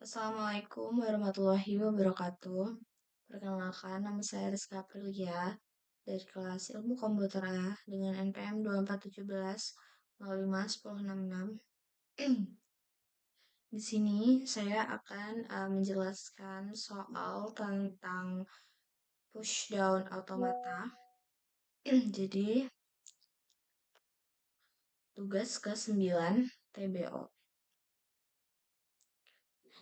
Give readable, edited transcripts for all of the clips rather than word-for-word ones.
Assalamualaikum warahmatullahi wabarakatuh. Perkenalkan, nama saya Rizka Aprilia dari kelas Ilmu Komputer A dengan NPM 2417 05 1066. Di sini saya akan menjelaskan soal tentang pushdown automata. Jadi, tugas ke-9 TBO.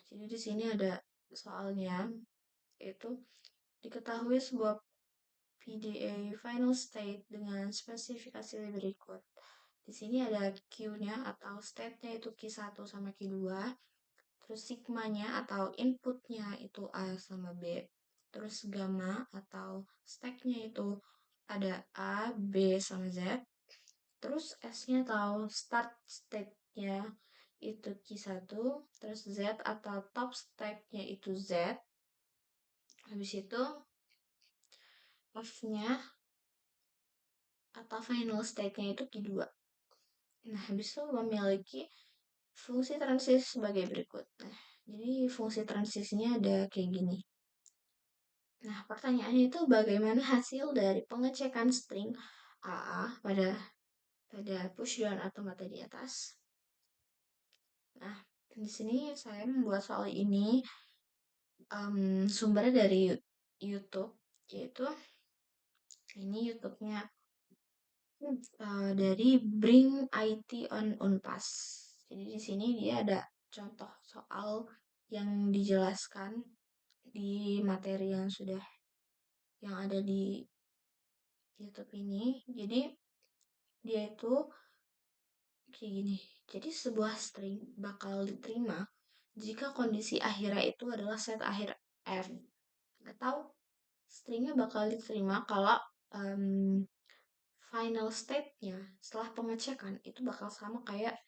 Jadi di sini ada soalnya, yaitu diketahui sebuah PDA final state dengan spesifikasi berikut. Di sini ada Q-nya atau state-nya itu Q1 sama Q2. Terus sigma-nya atau input-nya itu A sama B. Terus gamma atau stack-nya itu ada A, B sama Z. Terus S-nya atau start state-nya itu Q1. Terus Z atau top stack-nya itu Z. Habis itu F-nya atau final state-nya itu Q2. Nah, habis itu memiliki fungsi transisi sebagai berikut. Nah, jadi fungsi transisinya ada kayak gini. Nah, pertanyaannya itu bagaimana hasil dari pengecekan string AA pada pushdown automata di atas. Nah, di sini saya membuat soal ini sumbernya dari YouTube, yaitu ini YouTube-nya dari Bring IT on Unpas. Jadi di sini dia ada contoh soal yang dijelaskan di materi yang ada di YouTube ini. Jadi dia itu kayak gini. Jadi sebuah string bakal diterima jika kondisi akhirnya itu adalah set akhir F. Atau stringnya bakal diterima kalau final state-nya setelah pengecekan itu bakal sama kayak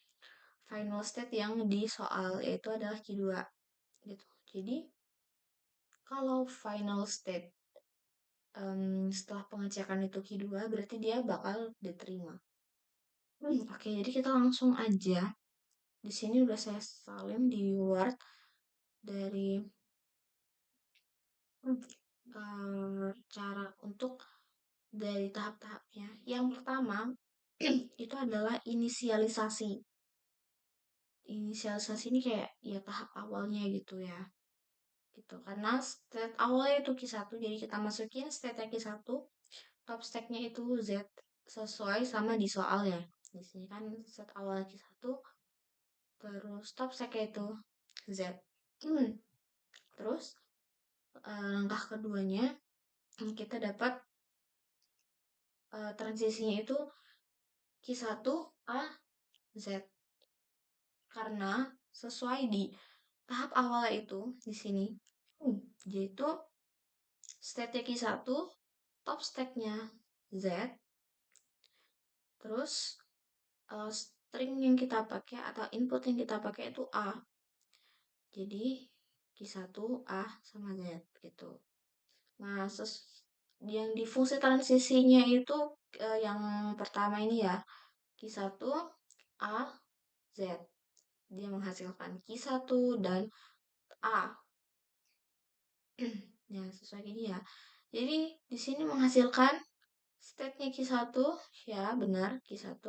final state yang di soal, yaitu adalah Q2 gitu. Jadi kalau final state setelah pengecekan itu Q2 berarti dia bakal diterima. Oke, jadi kita langsung aja. Di sini udah saya salin di Word dari cara untuk dari tahap-tahapnya. Yang pertama itu adalah inisialisasi. Inisialisasi ini kayak ya tahap awalnya gitu ya. Gitu. Karena state awalnya itu Q1, jadi kita masukin state Q1, top stack-nya itu Z sesuai sama di soalnya. Di sini kan set awal Q1, terus top stack-nya itu Z. Terus langkah keduanya kita dapat transisinya itu Q1 A Z. Karena sesuai di tahap awal itu di sini yaitu state Q1, top stack-nya Z, terus string yang kita pakai atau input yang kita pakai itu A. Jadi Q1 A sama Z gitu. Nah, yang di fungsi transisinya itu yang pertama ini ya, Q1 A Z. Dia menghasilkan Q1 dan A. Ya, sesuai gini ya. Jadi di sini menghasilkan state-nya Q1, ya benar Q1.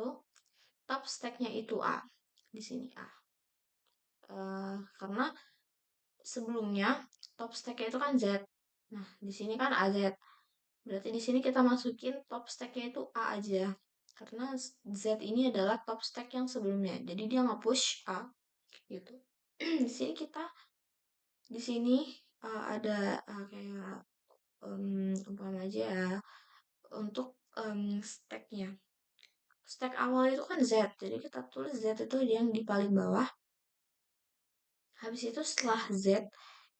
Top stack-nya itu A. Di sini A. Karena sebelumnya top stack-nya itu kan Z. Nah, di sini kan AZ. Berarti di sini kita masukin top stack-nya itu A aja. Karena Z ini adalah top stack yang sebelumnya. Jadi dia nge-push A gitu. Di sini ada kayak umpama aja ya, untuk stack-nya. Stack awal itu kan Z. Jadi kita tulis Z itu yang di paling bawah. Habis itu setelah Z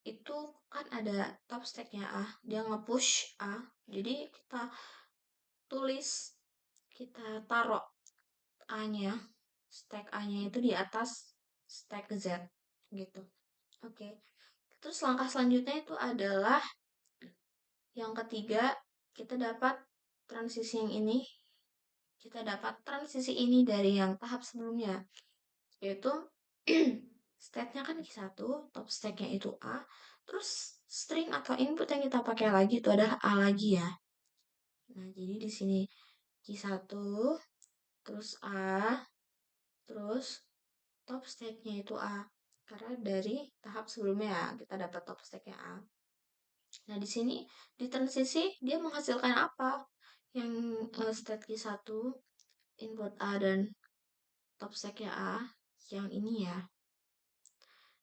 itu kan ada top stack-nya A, dia nge-push A, jadi kita taruh A-nya, stack A-nya itu di atas stack Z gitu. Oke. Terus langkah selanjutnya itu adalah yang ketiga, kita dapat transisi yang ini. Kita dapat transisi ini dari yang tahap sebelumnya, yaitu State-nya kan Q1, top stack-nya itu A, terus string atau input yang kita pakai lagi itu adalah A lagi ya. Nah, jadi di sini Q1, terus A, terus top stack-nya itu A. Karena dari tahap sebelumnya ya, kita dapat top stack-nya A. Nah, di sini di transisi dia menghasilkan apa? Yang state Q1, input A dan top stack-nya A, yang ini ya.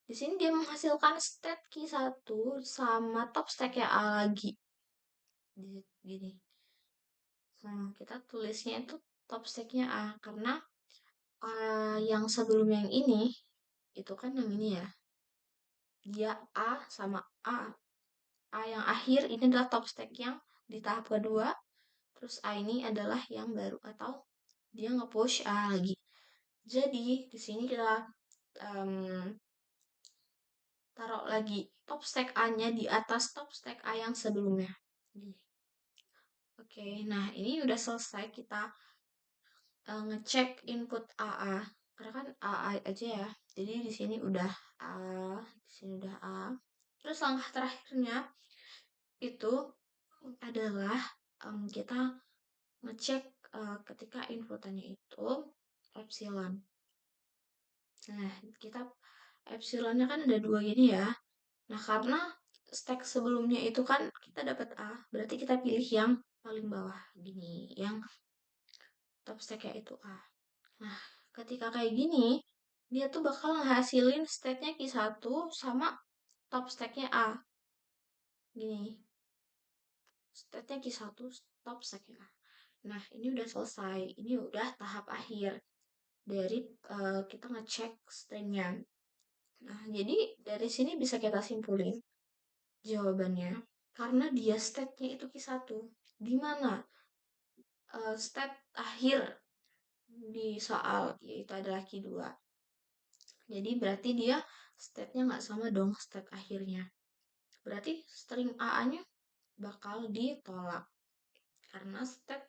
Di sini dia menghasilkan state Q1 sama top stack-nya A lagi. Gini. Nah, kita tulisnya itu top stack-nya A karena yang sebelum yang ini itu kan yang ini ya. Dia A sama A. A yang akhir ini adalah top stack yang di tahap kedua. Terus A ini adalah yang baru atau dia nge-push A lagi. Jadi di sini kita taruh lagi top stack A-nya di atas top stack A yang sebelumnya. Oke, nah ini udah selesai kita ngecek input AA. Karena kan AA aja ya. Jadi di sini udah A, di sini udah A. Terus langkah terakhirnya itu adalah kita ngecek ketika inputannya itu epsilon. Nah, kita epsilonnya kan ada 2 gini ya. Nah, karena stack sebelumnya itu kan kita dapat A, berarti kita pilih yang paling bawah gini, yang top stack-nya itu A. Nah, ketika kayak gini, dia tuh bakal ngehasilin state-nya Q1 sama top stack-nya A. Gini, state-nya Q1, top stack-nya A. Nah, ini udah selesai. Ini udah tahap akhir dari kita ngecek stringnya. Nah, jadi dari sini bisa kita simpulin jawabannya. Karena dia state-nya itu Q1, di mana state akhir di soal yaitu adalah Q2. Jadi berarti dia state-nya nggak sama dong state akhirnya. Berarti string AA-nya bakal ditolak. Karena state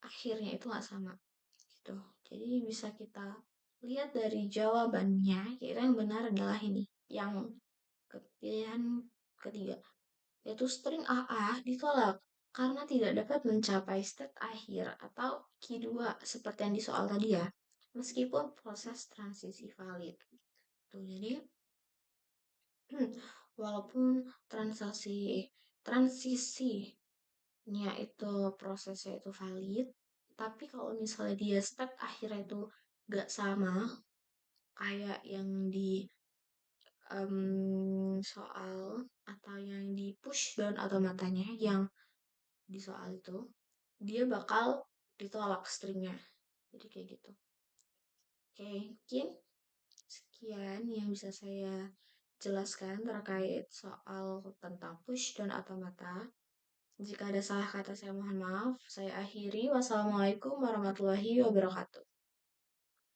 akhirnya itu nggak sama. Gitu. Jadi bisa kita lihat dari jawabannya, yaitu yang benar adalah ini. Yang pilihan ketiga. Yaitu string AA ditolak karena tidak dapat mencapai state akhir atau Q2 seperti yang di soal tadi ya. Meskipun proses transisi valid. Tuh, jadi walaupun transisinya itu prosesnya itu valid, tapi kalau misalnya dia step akhirnya itu gak sama kayak yang di soal atau yang di push down automatanya yang di soal itu, dia bakal ditolak stringnya. Jadi kayak gitu. Oke, mungkin sekian yang bisa saya jelaskan terkait soal tentang push dan automata. Jika ada salah kata saya mohon maaf. Saya akhiri. Wassalamualaikum warahmatullahi wabarakatuh.